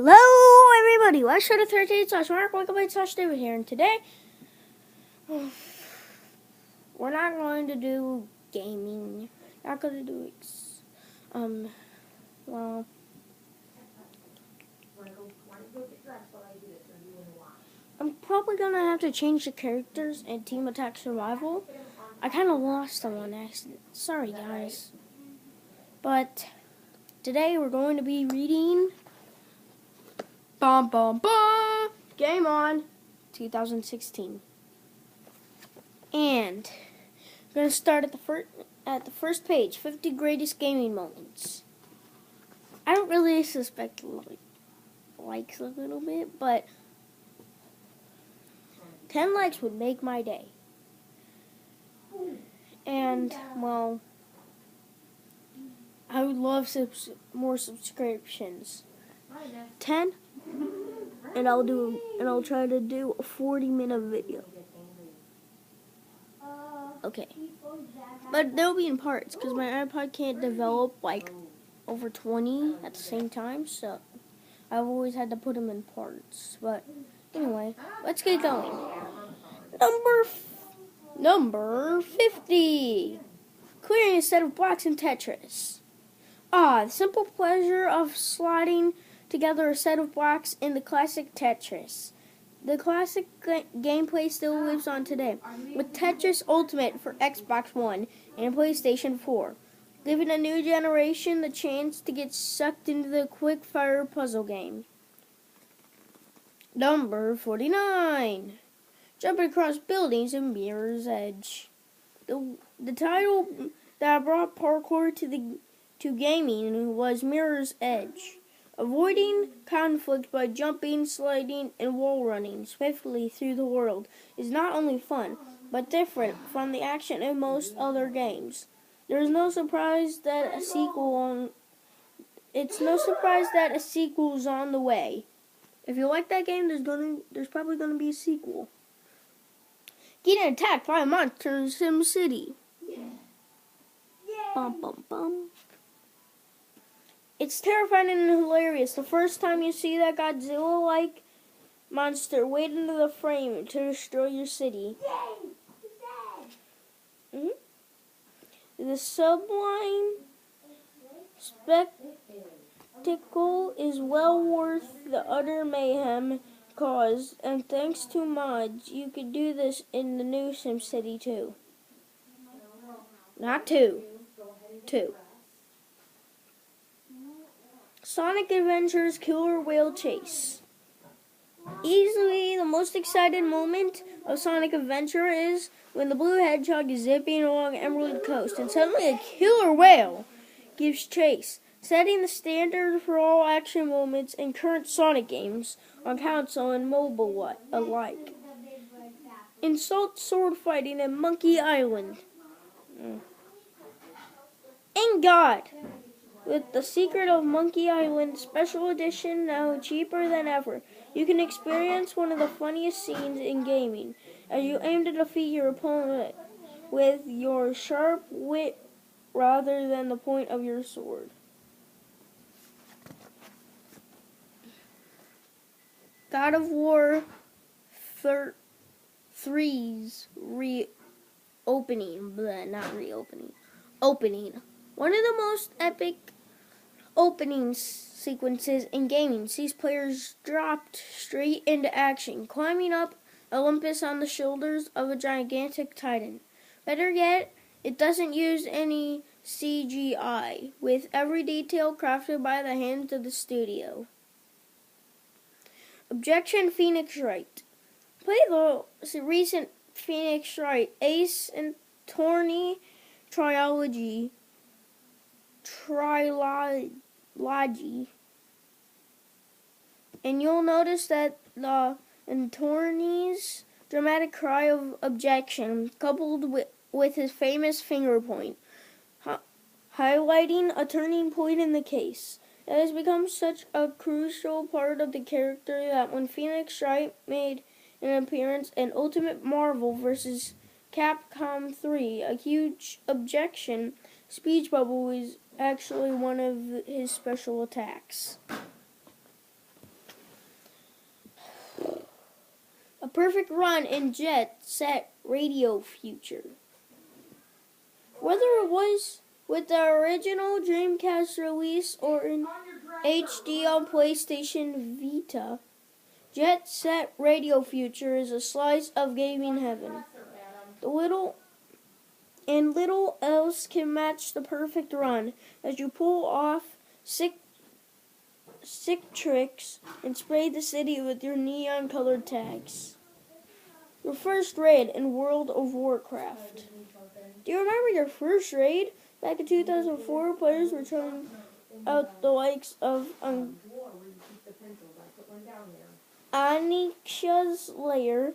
Hello, everybody. Let's show the 38/Mark. Welcome to David here, and today we're not going to do gaming. Not going to do well. I'm probably gonna have to change the characters in Team Attack Survival. I kind of lost them on accident. Sorry, guys. But today we're going to be reading. Game On 2016. And I'm going to start at the first page, 50 Greatest Gaming Moments. I don't really suspect likes a little bit, but 10 likes would make my day. And, well, I would love more subscriptions. 10, and I'll try to do a 40-minute video. Okay. But they'll be in parts, because my iPod can't develop, over 20 at the same time, so I've always had to put them in parts. But, anyway, let's get going. Number 50. Clearing a set of blocks in Tetris. The simple pleasure of sliding together a set of blocks in the classic Tetris. The classic gameplay still lives on today, with Tetris Ultimate for Xbox One and PlayStation 4, giving a new generation the chance to get sucked into the quick-fire puzzle game. Number 49. Jumping across buildings in Mirror's Edge. The title that brought parkour to gaming was Mirror's Edge. Avoiding conflict by jumping, sliding, and wall running swiftly through the world is not only fun, but different from the action in most other games. There is no surprise that a sequel is on the way. If you like that game, there's probably gonna be a sequel. Getting attacked by a monster in Sim City. It's terrifying and hilarious the first time you see that Godzilla-like monster wade into the frame to destroy your city. The sublime spectacle is well worth the utter mayhem caused, and thanks to mods, you can do this in the new SimCity 2. Not 2. 2. Sonic Adventure's Killer Whale Chase. Easily the most exciting moment of Sonic Adventure is when the blue hedgehog is zipping along Emerald Coast and suddenly a killer whale gives chase, setting the standard for all action moments in current Sonic games on console and mobile alike. Insult sword fighting at Monkey Island. And God! With The Secret of Monkey Island Special Edition now cheaper than ever, you can experience one of the funniest scenes in gaming as you aim to defeat your opponent with your sharp wit rather than the point of your sword. God of War 3's opening. One of the most epic opening sequences in gaming sees players dropped straight into action, climbing up Olympus on the shoulders of a gigantic titan. Better yet, it doesn't use any CGI, with every detail crafted by the hands of the studio. Objection: Phoenix Wright. Play the recent Phoenix Wright Ace Attorney trilogy, and you'll notice that the attorney's dramatic cry of objection, coupled with his famous finger point, highlighting a turning point in the case. It has become such a crucial part of the character that when Phoenix Wright made an appearance in Ultimate Marvel vs. Capcom 3, a huge objection speech bubble was actually one of his special attacks. perfect run in Jet Set Radio Future. Whether it was with the original Dreamcast release or in HD on PlayStation Vita, Jet Set Radio Future is a slice of gaming heaven. Little else can match the perfect run as you pull off sick tricks and spray the city with your neon-colored tags. Your first raid in World of Warcraft. Do you remember your first raid? Back in 2004, players were trying out the likes of Onyxia's Lair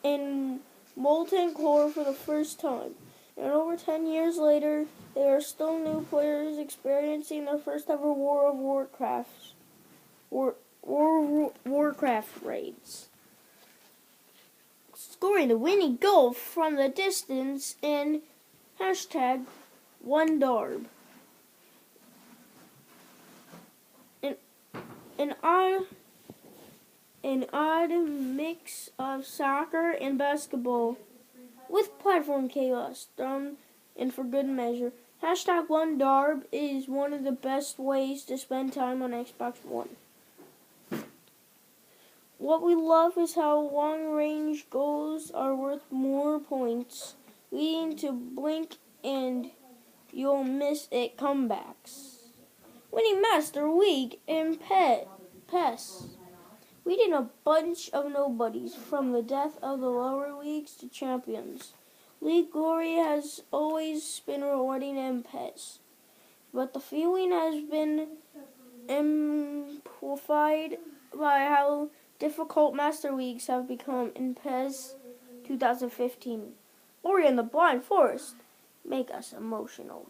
and Molten Core for the first time. And over 10 years later, there are still new players experiencing their first ever World of Warcraft raids. Scoring the winning goal from the distance in #1darb. An odd mix of soccer and basketball with platform chaos thrown in for good measure. #1darb is one of the best ways to spend time on Xbox One. What we love is how long-range goals are worth more points, leading to blink and you'll miss it comebacks. Winning Master League in PES. Leading a bunch of nobodies from the death of the lower leagues to champions. League glory has always been rewarding in PES, but the feeling has been amplified by how difficult Master Leagues have become in PES 2015. Ori and the Blind Forest make us emotional. ...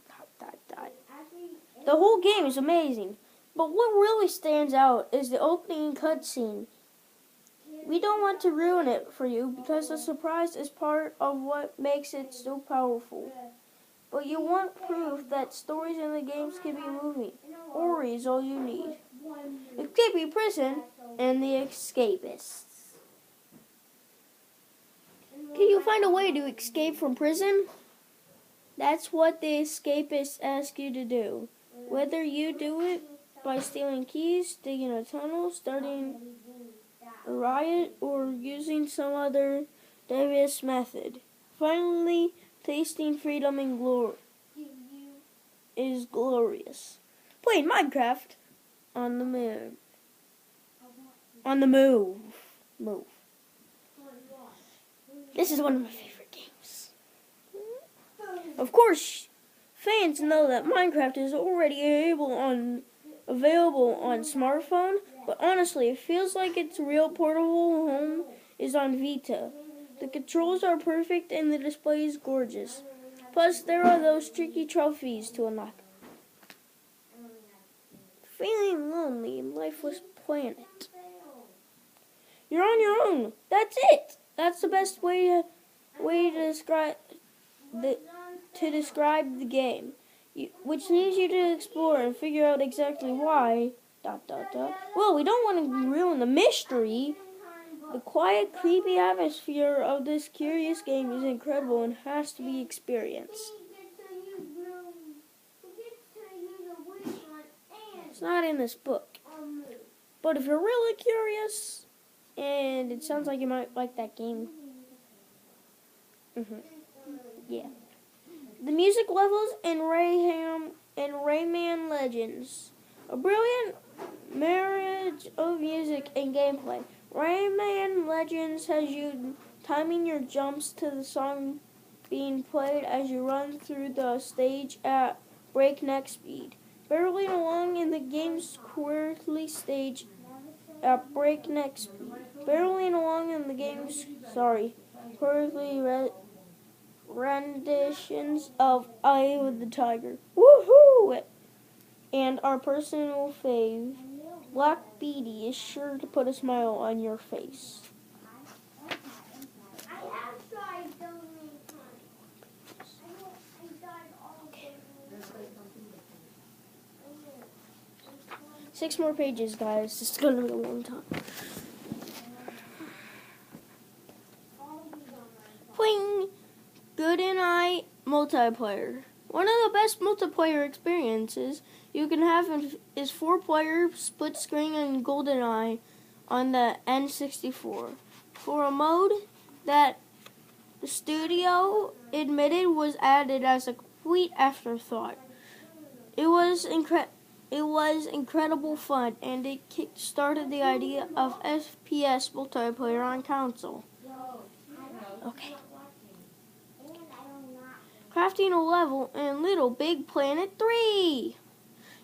The whole game is amazing, but what really stands out is the opening cutscene. We don't want to ruin it for you because the surprise is part of what makes it so powerful. But you want proof that stories in the games can be moving. Ori is all you need. Escaping prison and the escapists. Can you find a way to escape from prison? That's what the escapists ask you to do. Whether you do it by stealing keys, digging a tunnel, starting a riot, or using some other devious method. Finally, tasting freedom and glory is glorious. Playing Minecraft on the move. Move. This is one of my favorite games. Of course, fans know that Minecraft is already available on smartphone, but honestly, it feels like its real portable home is on Vita. The controls are perfect and the display is gorgeous. Plus, there are those tricky trophies to unlock. Feeling lonely in lifeless planet. You're on your own. That's it. That's the best way to describe the game, which leaves you to explore and figure out exactly why. ... Well, we don't want to ruin the mystery. The quiet, creepy atmosphere of this curious game is incredible and has to be experienced. It's not in this book, but if you're really curious, and it sounds like you might like that game. Yeah. The music levels in Rayman Legends. A brilliant marriage of music and gameplay. Rayman Legends has you timing your jumps to the song being played as you run through the stage at breakneck speed. Barreling along in the game's quirky stage at breakneck speed. Quirky renditions of Eye of the Tiger. Woohoo! And our personal fave, Black Beatty, is sure to put a smile on your face. Okay. 6 more pages, guys. This is going to be a long time. playing Good and I multiplayer. One of the best multiplayer experiences you can have is 4-player split screen and GoldenEye on the N64 for a mode that the studio admitted was added as a complete afterthought. It was incredible fun, and it kick-started the idea of FPS multiplayer on console. Okay. Crafting a level in Little Big Planet 3.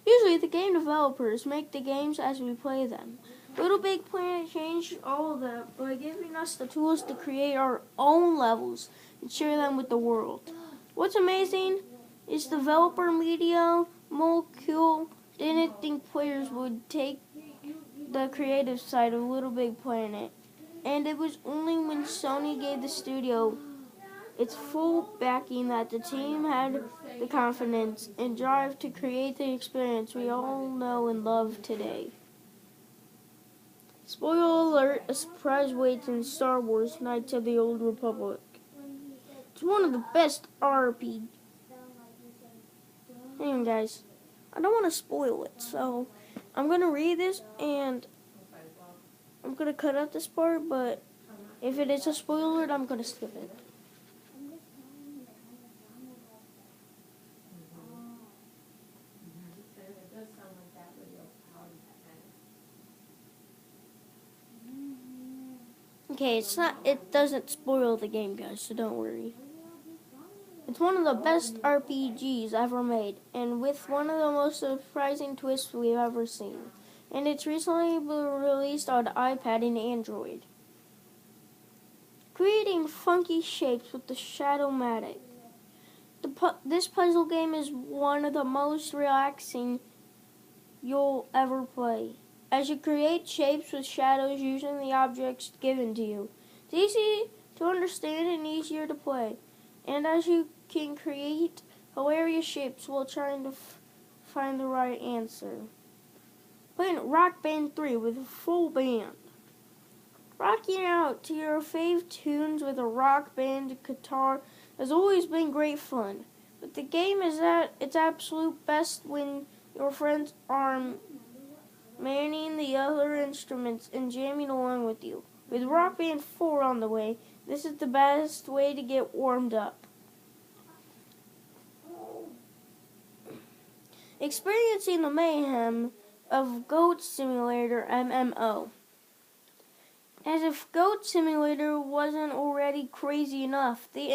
Usually the game developers make the games as we play them. Little Big Planet changed all of that by giving us the tools to create our own levels and share them with the world. What's amazing is developer Media Molecule didn't think players would take the creative side of Little Big Planet, and it was only when Sony gave the studio its full backing that the team had the confidence and drive to create the experience we all know and love today. Spoiler alert, a surprise waits in Star Wars Knights of the Old Republic. It's one of the best RPGs. Hang on, guys. I don't want to spoil it, so I'm going to read this and I'm going to cut out this part, but if it is a spoiler alert, I'm going to skip it. Okay, it doesn't spoil the game, guys, so don't worry. It's one of the best RPGs ever made, and with one of the most surprising twists we've ever seen. And it's recently been released on iPad and Android. Creating funky shapes with the Shadow-Matic. This puzzle game is one of the most relaxing you'll ever play, as you create shapes with shadows using the objects given to you. It's easy to understand and easier to play, and as you can create hilarious shapes while trying to find the right answer. Playing Rock Band 3 with a full band. Rocking out to your fave tunes with a rock band guitar has always been great fun, but the game is at its absolute best when your friends are manning the other instruments and jamming along with you. With Rock Band 4 on the way, this is the best way to get warmed up. Experiencing the mayhem of Goat Simulator MMO. As if Goat Simulator wasn't already crazy enough, the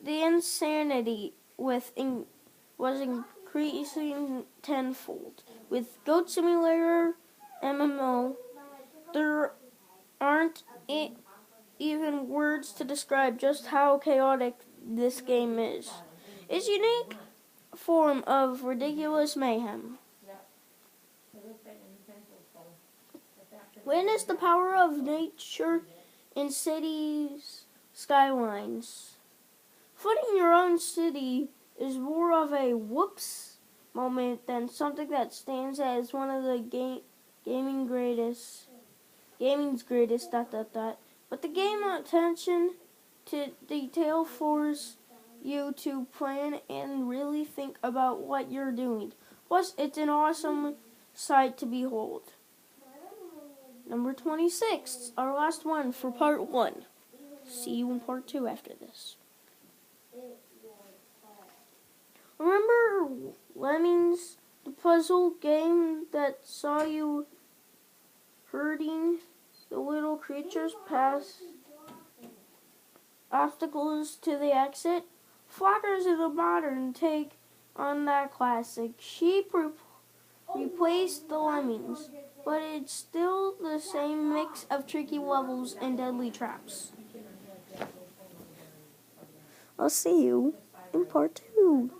insanity was increasing tenfold. With Goat Simulator MMO, there aren't even words to describe just how chaotic this game is. It's a unique form of ridiculous mayhem. Witness the power of nature in cities' skylines. Footing your own city is more of a whoops moment than something that stands as one of the gaming's greatest. But the game attention to detail forces you to plan and really think about what you're doing. Plus, it's an awesome sight to behold. Number 26, our last one for part 1. See you in part 2 after this. Remember Lemmings, the puzzle game that saw you herding the little creatures past obstacles to the exit? Flockers is a modern take on that classic. Sheep replaced the lemmings, but it's still the same mix of tricky levels and deadly traps. I'll see you in part 2.